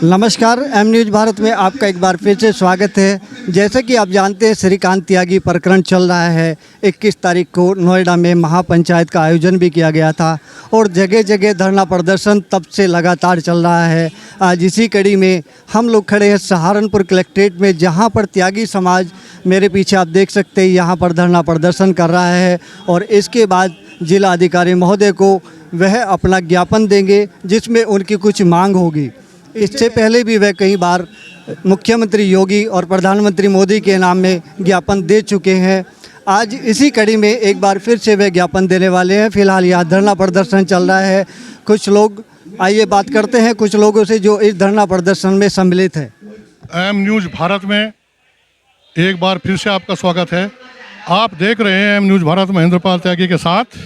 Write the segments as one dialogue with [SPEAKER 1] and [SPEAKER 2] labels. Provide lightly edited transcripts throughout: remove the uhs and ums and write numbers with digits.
[SPEAKER 1] नमस्कार, M news Bharat में आपका एक बार फिर से स्वागत है। जैसे कि आप जानते हैं, श्रीकांत त्यागी प्रकरण चल रहा है। 21 तारीख को नोएडा में महापंचायत का आयोजन भी किया गया था और जगह जगह धरना प्रदर्शन तब से लगातार चल रहा है। आज इसी कड़ी में हम लोग खड़े हैं सहारनपुर कलेक्ट्रेट में, जहां पर त्यागी समाज, मेरे पीछे आप देख सकते हैं, यहाँ पर धरना प्रदर्शन कर रहा है और इसके बाद जिला अधिकारी महोदय को वह अपना ज्ञापन देंगे जिसमें उनकी कुछ मांग होगी। इससे पहले भी वह कई बार मुख्यमंत्री योगी और प्रधानमंत्री मोदी के नाम में ज्ञापन दे चुके हैं। आज इसी कड़ी में एक बार फिर से वह ज्ञापन देने वाले हैं। फिलहाल यहाँ धरना प्रदर्शन चल रहा है। कुछ लोग, आइए बात करते हैं कुछ लोगों से जो इस धरना प्रदर्शन में सम्मिलित है।
[SPEAKER 2] एम न्यूज़ भारत में एक बार फिर से आपका स्वागत है। आप देख रहे हैं एम न्यूज़ भारत महेंद्रपाल त्यागी के साथ।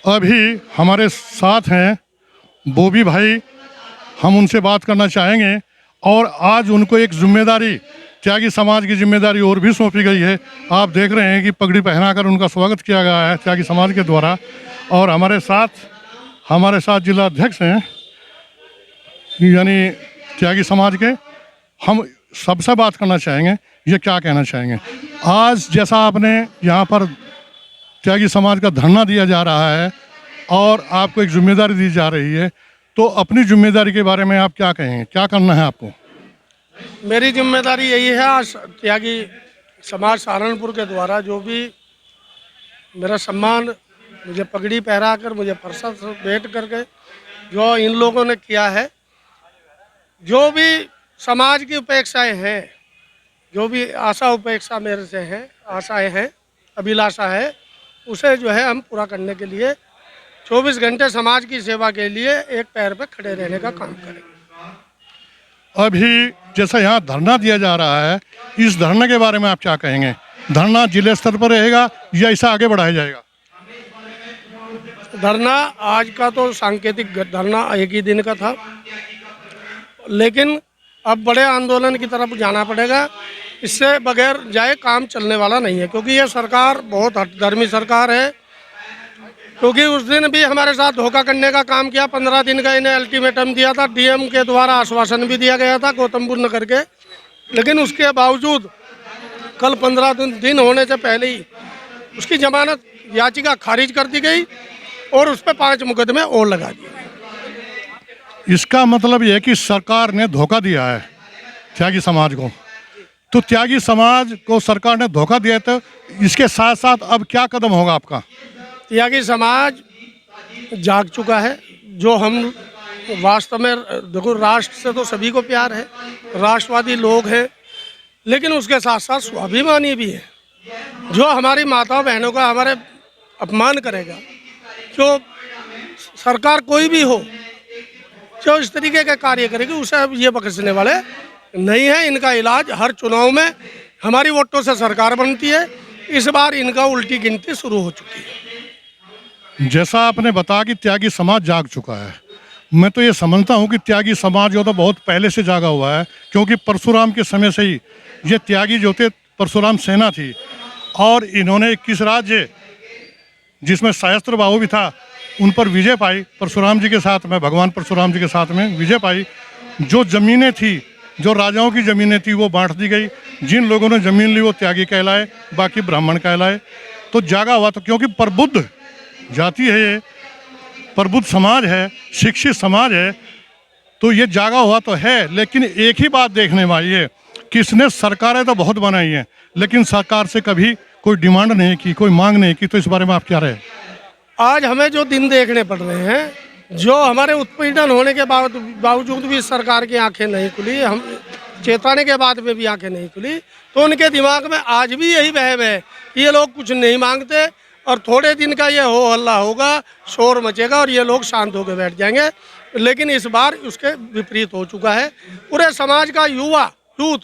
[SPEAKER 2] अभी हमारे साथ हैं बोबी भाई, हम उनसे बात करना चाहेंगे। और आज उनको एक जिम्मेदारी, त्यागी समाज की जिम्मेदारी और भी सौंपी गई है। आप देख रहे हैं कि पगड़ी पहनाकर उनका स्वागत किया गया है त्यागी समाज के द्वारा। और हमारे साथ जिला अध्यक्ष हैं यानी त्यागी समाज के। हम सबसे बात करना चाहेंगे, ये क्या कहना चाहेंगे। आज जैसा आपने यहाँ पर त्यागी समाज का धरना दिया जा रहा है और आपको एक जिम्मेदारी दी जा रही है, तो अपनी जिम्मेदारी के बारे में आप क्या कहेंगे, क्या करना है आपको?
[SPEAKER 3] मेरी जिम्मेदारी यही है, आज त्यागी समाज सहारनपुर के द्वारा जो भी मेरा सम्मान, मुझे पगड़ी पहराकर, मुझे फरसत भेंट करके जो इन लोगों ने किया है, जो भी समाज की उपेक्षाएं हैं, जो भी आशा उपेक्षा मेरे से हैं, आशाएं हैं, अभिलाषा है, उसे जो है हम पूरा करने के लिए 24 घंटे समाज की सेवा के लिए एक पैर पे खड़े रहने का काम करेंगे।
[SPEAKER 2] अभी जैसा यहाँ धरना दिया जा रहा है, इस धरने के बारे में आप क्या कहेंगे? धरना जिले स्तर पर रहेगा या इसे आगे बढ़ाया जाएगा?
[SPEAKER 3] धरना आज का तो सांकेतिक धरना एक ही दिन का था, लेकिन अब बड़े आंदोलन की तरफ जाना पड़ेगा। इससे बगैर जाए काम चलने वाला नहीं है, क्योंकि ये सरकार बहुत हठधर्मी सरकार है। क्योंकि उस दिन भी हमारे साथ धोखा करने का काम किया। 15 दिन का इन्हें अल्टीमेटम दिया था, डीएम के द्वारा आश्वासन भी दिया गया था गौतम बुद्ध नगर के, लेकिन उसके बावजूद कल 15 दिन होने से पहले ही उसकी जमानत याचिका खारिज कर दी गई और उस पर 5 मुकदमे और लगा दिए।
[SPEAKER 2] इसका मतलब यह है कि सरकार ने धोखा दिया है त्यागी समाज को। तो त्यागी समाज को सरकार ने धोखा दिया, तो इसके साथ साथ अब क्या कदम होगा आपका?
[SPEAKER 3] त्यागी समाज जाग चुका है। जो हम वास्तव में, देखो, राष्ट्र से तो सभी को प्यार है, राष्ट्रवादी लोग हैं, लेकिन उसके साथ साथ स्वाभिमानी भी है। जो हमारी माताओं बहनों का हमारे अपमान करेगा, जो सरकार कोई भी हो, जो इस तरीके के कार्य करेगी, उसे अब ये बख्शने वाले नहीं है। इनका इलाज हर चुनाव में, हमारी वोटों से सरकार बनती है, इस बार इनका उल्टी गिनती शुरू हो चुकी है।
[SPEAKER 2] जैसा आपने बताया कि त्यागी समाज जाग चुका है, मैं तो ये समझता हूँ कि त्यागी समाज जो था बहुत पहले से जागा हुआ है, क्योंकि परशुराम के समय से ही ये त्यागी जो थे, परशुराम सेना थी और इन्होंने 21 राज्य, जिसमें सहस्त्र बाहु भी था, उन पर विजय पाई। परशुराम जी के साथ में, भगवान परशुराम जी के साथ में विजय पाई। जो ज़मीनें थी, जो राजाओं की ज़मीनें थी, वो बांट दी गई। जिन लोगों ने ज़मीन ली वो त्यागी कहलाए, बाकी ब्राह्मण कहलाए। तो जागा हुआ, तो क्योंकि प्रबुद्ध जाति है, ये प्रबुद्ध समाज है, शिक्षित समाज है, तो ये जागा हुआ तो है। लेकिन एक ही बात देखने वाली है कि इसने सरकारें तो बहुत बनाई हैं, लेकिन सरकार से कभी कोई डिमांड नहीं की, कोई मांग नहीं की। तो इस बारे में आप क्या रहे?
[SPEAKER 3] आज हमें जो दिन देखने पड़ रहे हैं, जो हमारे उत्पीड़न होने के बावजूद भी सरकार की आंखें नहीं खुली, हम चेताने के बाद में भी आंखें नहीं खुली, तो उनके दिमाग में आज भी यही वहम है कि ये लोग कुछ नहीं मांगते और थोड़े दिन का ये हो हल्ला होगा, शोर मचेगा और ये लोग शांत होकर बैठ जाएंगे। लेकिन इस बार उसके विपरीत हो चुका है। पूरे समाज का यूथ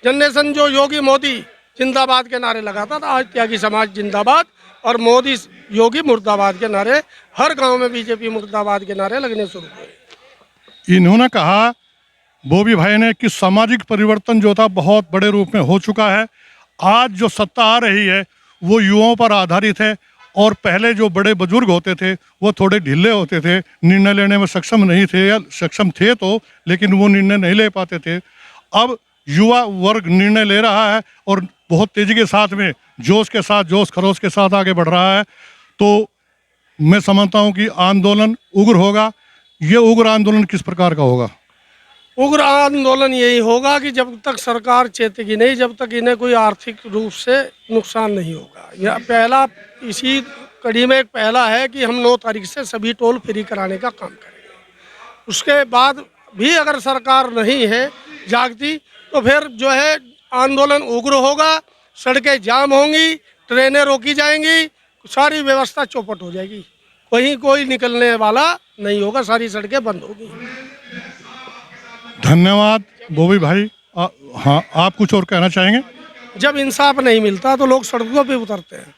[SPEAKER 3] जनरेशन जो योगी मोदी जिंदाबाद के नारे लगाता था, आज त्यागी समाज जिंदाबाद और मोदी योगी मुर्दाबाद के नारे, हर गांव में बीजेपी मुर्दाबाद के नारे लगने शुरू हुए।
[SPEAKER 2] इन्होंने कहा, बोबी भाई ने, कि सामाजिक परिवर्तन जो था बहुत बड़े रूप में हो चुका है। आज जो सत्ता आ रही है वो युवाओं पर आधारित है और पहले जो बड़े बुजुर्ग होते थे वो थोड़े ढीले होते थे, निर्णय लेने में सक्षम नहीं थे, या सक्षम थे तो, लेकिन वो निर्णय नहीं ले पाते थे। अब युवा वर्ग निर्णय ले रहा है और बहुत तेजी के साथ में, जोश के साथ, जोश खरोश के साथ आगे बढ़ रहा है। तो मैं समझता हूँ कि आंदोलन उग्र होगा। ये उग्र आंदोलन किस प्रकार का होगा?
[SPEAKER 3] उग्र आंदोलन यही होगा कि जब तक सरकार चेतेगी नहीं, जब तक इन्हें कोई आर्थिक रूप से नुकसान नहीं होगा। यह पहला, इसी कड़ी में एक पहला है कि हम 9 तारीख से सभी टोल फ्री कराने का काम करेंगे। उसके बाद भी अगर सरकार नहीं है जागती तो फिर जो है आंदोलन उग्र होगा, सड़कें जाम होंगी, ट्रेनें रोकी जाएंगी, सारी व्यवस्था चौपट हो जाएगी, कहीं कोई निकलने वाला नहीं होगा, सारी सड़कें बंद होगी।
[SPEAKER 2] धन्यवाद बॉबी भाई। हाँ, आप कुछ और कहना चाहेंगे?
[SPEAKER 3] जब इंसाफ नहीं मिलता तो लोग सड़कों पे उतरते हैं।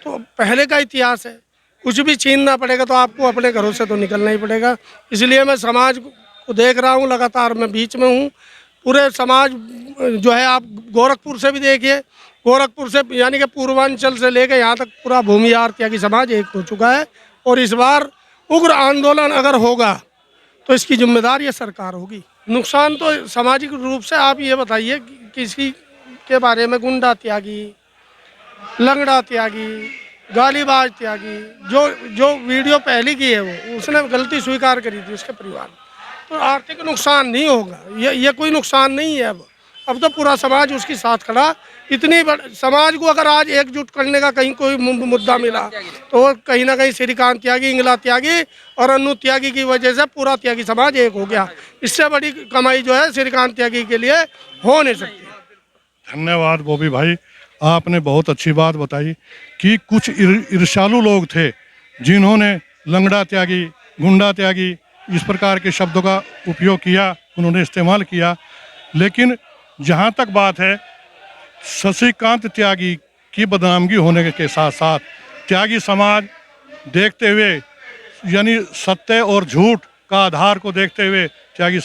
[SPEAKER 3] तो पहले का इतिहास है, कुछ भी छीनना पड़ेगा तो आपको अपने घरों से तो निकलना ही पड़ेगा। इसलिए मैं समाज को देख रहा हूँ, लगातार मैं बीच में हूँ। पूरे समाज जो है, आप गोरखपुर से भी देखिए, गोरखपुर से यानी कि पूर्वांचल से लेकर यहाँ तक पूरा भूमिहार त्यागी समाज एक हो चुका है। और इस बार उग्र आंदोलन अगर होगा तो इसकी जिम्मेदार ये सरकार होगी। नुकसान तो सामाजिक रूप से, आप ये बताइए किसी के बारे में गुंडा त्यागी, लंगड़ा त्यागी, गालीबाज त्यागी, जो वीडियो पहले की है वो उसने गलती स्वीकार करी थी उसके परिवार में, तो आर्थिक नुकसान नहीं होगा। ये कोई नुकसान नहीं है। अब तो पूरा समाज उसके साथ खड़ा। इतनी समाज को अगर आज एकजुट करने का कहीं कोई मुद्दा मिला तो कहीं ना कहीं श्रीकांत त्यागी, इंगला त्यागी और अन्नू त्यागी की वजह से पूरा त्यागी समाज एक हो गया। इससे बड़ी कमाई जो है श्रीकांत त्यागी के लिए हो नहीं सकती।
[SPEAKER 2] धन्यवाद बॉबी भाई, आपने बहुत अच्छी बात बताई कि कुछ ईर्ष्यालु लोग थे जिन्होंने लंगड़ा त्यागी, गुंडा त्यागी, इस प्रकार के शब्दों का उपयोग किया, उन्होंने इस्तेमाल किया। लेकिन जहाँ तक बात है शशिकांत त्यागी की बदनामगी होने के साथ साथ त्यागी समाज देखते हुए, यानी सत्य और झूठ का आधार को देखते हुए त्यागी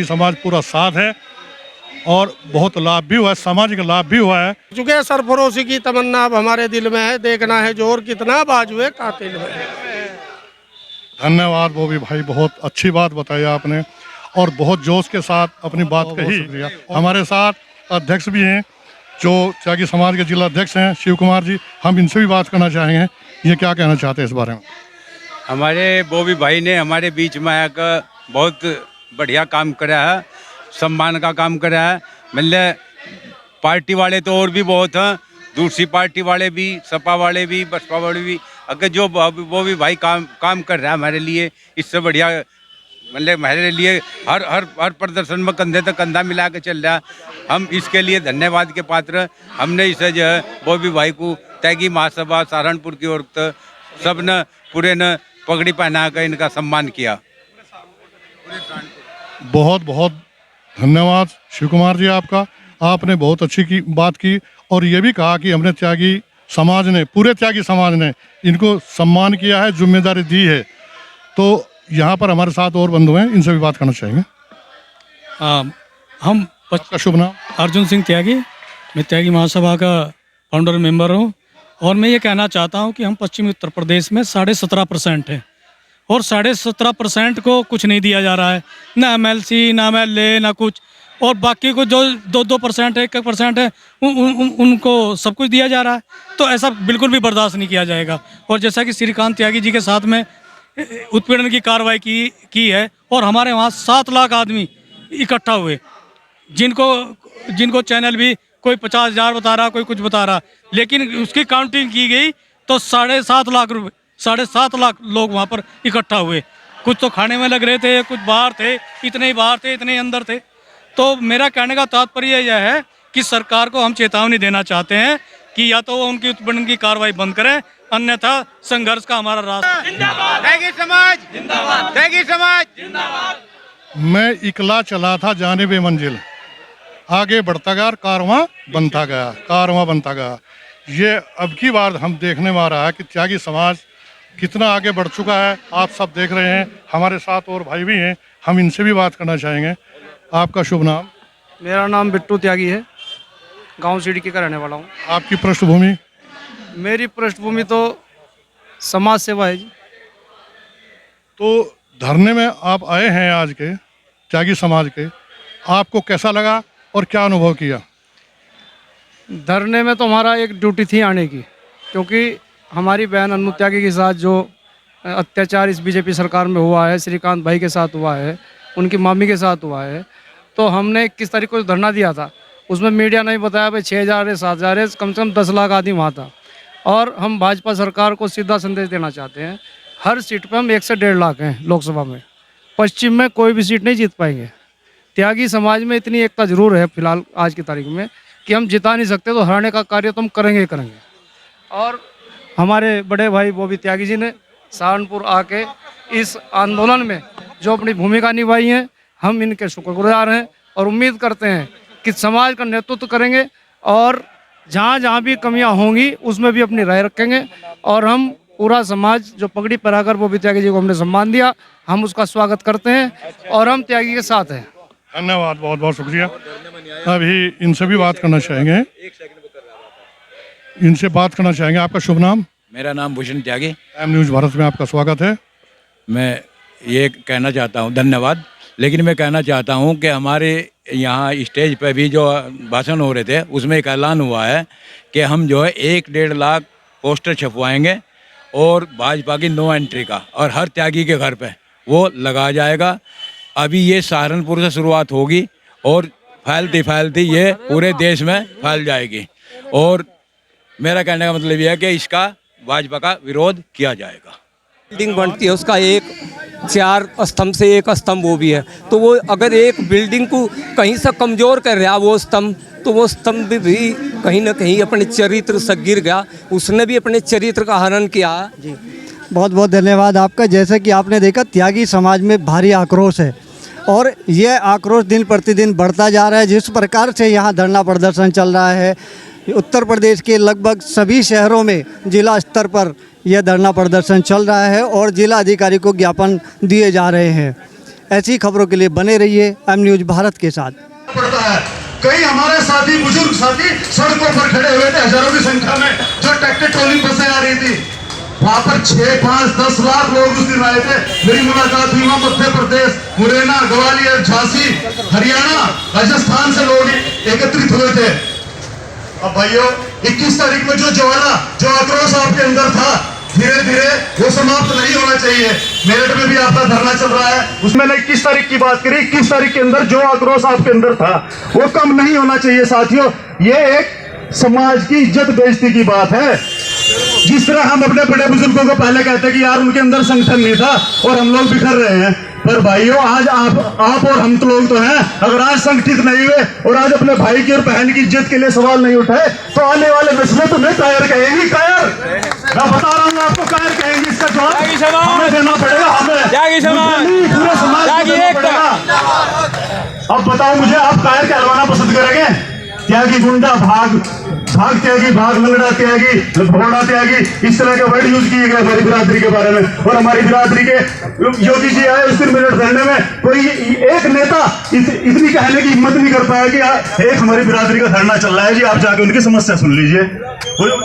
[SPEAKER 2] समाज पूरा साथ है और बहुत लाभ भी हुआ है, सामाजिक लाभ भी हुआ है।
[SPEAKER 3] चूँकि सरफरोशी की तमन्ना अब हमारे दिल में है, देखना है जोर कितना बाजुए कातिल में।
[SPEAKER 2] धन्यवाद बॉबी भाई, बहुत अच्छी बात बताई आपने और बहुत जोश के साथ अपनी बात कही। हमारे साथ अध्यक्ष भी हैं, जो त्यागी समाज के जिला अध्यक्ष हैं, शिव कुमार जी। हम इनसे भी बात करना चाहेंगे, ये क्या कहना चाहते हैं इस बारे में?
[SPEAKER 4] हमारे बॉबी भाई ने हमारे बीच में आकर बहुत बढ़िया काम करा है, सम्मान का काम करा है। मतलब पार्टी वाले तो और भी बहुत हैं, दूसरी पार्टी वाले भी, सपा वाले भी, बसपा वाले भी, अगर जो बॉबी भाई काम कर रहा है हमारे लिए, इससे बढ़िया मतलब हमारे लिए हर प्रदर्शन में कंधे तक कंधा मिला के चल रहा है। हम इसके लिए धन्यवाद के पात्र। हमने इसे जो है बॉबी भाई को त्यागी महासभा सहारनपुर की ओर सब ने पूरे ने पगड़ी पहना कर इनका सम्मान किया।
[SPEAKER 2] बहुत बहुत धन्यवाद शिव कुमार जी आपका, आपने बहुत अच्छी बात की और ये भी कहा कि हमने त्यागी समाज ने, पूरे त्यागी समाज ने इनको सम्मान किया है, जिम्मेदारी दी है। तो यहाँ पर हमारे साथ और बंधु हैं, इनसे भी बात करना चाहेंगे।
[SPEAKER 5] हम
[SPEAKER 2] का शुभ नाम?
[SPEAKER 5] अर्जुन सिंह त्यागी, मैं त्यागी महासभा का फाउंडर मेंबर हूँ और मैं ये कहना चाहता हूँ कि हम पश्चिमी उत्तर प्रदेश में 17.5% हैं और 17.5% को कुछ नहीं दिया जा रहा है, ना MLC, ना MLA, ना कुछ, और बाकी को जो 2% है, 1% है, उनको सब कुछ दिया जा रहा है। तो ऐसा बिल्कुल भी बर्दाश्त नहीं किया जाएगा। और जैसा कि श्रीकांत त्यागी जी के साथ में उत्पीड़न की कार्रवाई की है और हमारे वहाँ 7 लाख आदमी इकट्ठा हुए, जिनको चैनल भी कोई 50,000 बता रहा, कोई कुछ बता रहा, लेकिन उसकी काउंटिंग की गई तो 7.5 लाख लोग वहाँ पर इकट्ठा हुए। कुछ तो खाने में लग रहे थे, कुछ बाहर थे, इतने ही बाहर थे, इतने ही अंदर थे। तो मेरा कहने का तात्पर्य यह है कि सरकार को हम चेतावनी देना चाहते हैं कि या तो वो उनकी उत्पीड़न की कार्रवाई बंद करें, अन्यथा संघर्ष का हमारा रास्ता।
[SPEAKER 4] त्यागी समाज जिंदाबाद, त्यागी समाज जिंदाबाद।
[SPEAKER 2] मैं इकला चला था जानिबे मंजिल, आगे बढ़ता गया, कारवां बनता गया। ये अब की बार हम देखने में आ रहा है कि त्यागी समाज कितना आगे बढ़ चुका है। आप सब देख रहे हैं, हमारे साथ और भाई भी हैं, हम इनसे भी बात करना चाहेंगे। आपका शुभ नाम?
[SPEAKER 6] मेरा नाम बिट्टू त्यागी है, गांव सिडकी का रहने वाला हूँ।
[SPEAKER 2] आपकी पृष्ठभूमि?
[SPEAKER 6] मेरी पृष्ठभूमि तो समाज सेवा है जी।
[SPEAKER 2] तो धरने में आप आए हैं आज के त्यागी समाज के, आपको कैसा लगा और क्या अनुभव किया?
[SPEAKER 6] धरने में तो हमारा एक ड्यूटी थी आने की, क्योंकि हमारी बहन अनु त्यागी के साथ जो अत्याचार इस बीजेपी सरकार में हुआ है, श्रीकांत भाई के साथ हुआ है, उनकी मामी के साथ हुआ है, तो हमने 21 तारीख को धरना दिया था। उसमें मीडिया नहीं बताया भाई 6,000 है 7,000 है, कम से कम 10 लाख आदमी वहाँ था। और हम भाजपा सरकार को सीधा संदेश देना चाहते हैं, हर सीट पर हम 1 से 1.5 लाख हैं लोकसभा में। पश्चिम में कोई भी सीट नहीं जीत पाएंगे। त्यागी समाज में इतनी एकता जरूर है फिलहाल आज की तारीख में कि हम जिता नहीं सकते, तो हराने का कार्य तो हम करेंगे ही करेंगे। और हमारे बड़े भाई बॉबी त्यागी जी ने सहारनपुर आके इस आंदोलन में जो अपनी भूमिका निभाई है, हम इनके शुक्रगुजार हैं और उम्मीद करते हैं कि समाज का नेतृत्व करेंगे और जहाँ जहाँ भी कमियाँ होंगी उसमें भी अपनी राय रखेंगे। और हम पूरा समाज जो पगड़ी पहनाकर बॉबी त्यागी जी को हमने सम्मान दिया, हम उसका स्वागत करते हैं और हम त्यागी के साथ हैं।
[SPEAKER 2] धन्यवाद, बहुत बहुत शुक्रिया। अभी इनसे भी बात करना चाहेंगे, इनसे बात करना चाहेंगे। आपका शुभ नाम?
[SPEAKER 7] मेरा नाम भूषण त्यागी।
[SPEAKER 2] टाइम न्यूज़ भारत में आपका स्वागत है।
[SPEAKER 7] मैं ये कहना चाहता हूँ, धन्यवाद, लेकिन मैं कहना चाहता हूँ कि हमारे यहाँ स्टेज पर भी जो भाषण हो रहे थे उसमें एक ऐलान हुआ है कि हम जो है 1-1.5 लाख पोस्टर छपवाएंगे और भाजपा की नो एंट्री का, और हर त्यागी के घर पे वो लगाया जाएगा। अभी ये सहारनपुर से शुरुआत होगी और फैलती फैलती ये पूरे देश में फैल जाएगी। और मेरा कहने का मतलब ये है कि इसका भाजपा का विरोध किया जाएगा।
[SPEAKER 8] बिल्डिंग बनती है उसका एक 4 स्तंभ से एक स्तंभ वो भी है, तो वो अगर एक बिल्डिंग को कहीं से कमज़ोर कर रहा वो स्तंभ, तो वो स्तंभ भी कहीं ना कहीं अपने चरित्र से गिर गया, उसने भी अपने चरित्र का हनन किया।
[SPEAKER 1] जी, बहुत बहुत धन्यवाद आपका। जैसे कि आपने देखा, त्यागी समाज में भारी आक्रोश है और यह आक्रोश दिन प्रतिदिन बढ़ता जा रहा है। जिस प्रकार से यहाँ धरना प्रदर्शन चल रहा है, उत्तर प्रदेश के लगभग सभी शहरों में जिला स्तर पर यह धरना प्रदर्शन चल रहा है और जिला अधिकारी को ज्ञापन दिए जा रहे हैं। ऐसी खबरों के लिए बने रहिए एम न्यूज़ भारत के साथ।
[SPEAKER 9] पड़ता है, कई हमारे साथी बुजुर्ग साथी सड़कों पर खड़े हुए थे हजारों की संख्या में, जो ट्रैक्टर ट्रॉली बसें आ रही थी, वहां पर 6, 5, 10 लाख लोग उस दिन आए थे। मेरी मुलाकात हुई वहां मध्य प्रदेश, मुरैना, ग्वालियर, झांसी, हरियाणा, राजस्थान से लोग एकत्रित हुए थे। अब भाइयों, 21 तारीख में जो ज्वाला, जो आक्रोश आपके अंदर था, धीरे धीरे वो समाप्त नहीं होना चाहिए। मेरठ में भी आपका धरना चल रहा है, उसमें 21 तारीख की बात करी। 21 तारीख के अंदर जो आक्रोश आपके अंदर था वो कम नहीं होना चाहिए साथियों। ये एक समाज की इज्जत बेइज्जती की बात है। जिस तरह हम अपने बड़े बुजुर्गों को पहले कहते कि यार उनके अंदर संगठन नहीं था और हम लोग बिखर रहे हैं, पर भाइयों आज आप और हम तो लोग तो हैं, अगर आज संगठित नहीं हुए और आज अपने भाई की और बहन की इज्जत के लिए सवाल नहीं उठाए, तो आने वाले नस्लें तुम्हें कायर कहेंगी। कायर, मैं बता रहा हूँ आपको, कायर कहेंगी। इसका जवाब हमें देना पड़ेगा, हमें पूरे समाज को देना पड़ेगा। अब बताओ मुझे, आप कायर कहलवाना पसंद करेंगे? त्यागी गुंडा, भाग त्यागी, भाग लंगड़ा त्यागी, भोड़ा त्यागी, इस तरह के वर्ड यूज किए गए हमारी बिरादरी के बारे में। और हमारी बिरादरी के योगी जी आए उस दिन मिनट धरने में, कोई एक नेता इतनी कहने की हिम्मत नहीं कर पाया कि एक हमारी बिरादरी का धरना चल रहा है जी, आप जाके उनकी समस्या सुन लीजिए।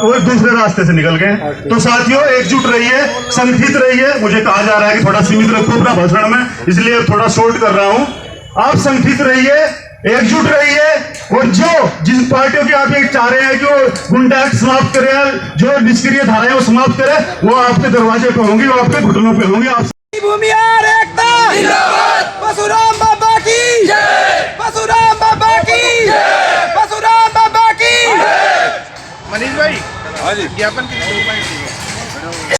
[SPEAKER 9] वो दूसरे रास्ते से निकल गए। तो साथियों, एकजुट रहिए, संगठित रहिए। मुझे कहा जा रहा है कि थोड़ा सीमित रखो अपना भाषण में, इसलिए थोड़ा शॉर्ट कर रहा हूँ। आप संगठित रहिए, एकजुट रहिए, और जो जिस पार्टियों की आप ये चाह रहे हैं कि वो गुंडा एक्ट समाप्त करें, जो निष्क्रिय धाराएं वो समाप्त करें, वो आपके दरवाजे पे होंगी, वो आपके घुटनों पे होंगी। आप
[SPEAKER 10] भूमिहार एकता जिंदाबाद, परशुराम बाबा की जय, परशुराम बाबा की जय, परशुराम बाबा की।
[SPEAKER 11] मनीष भाई, ज्ञापन की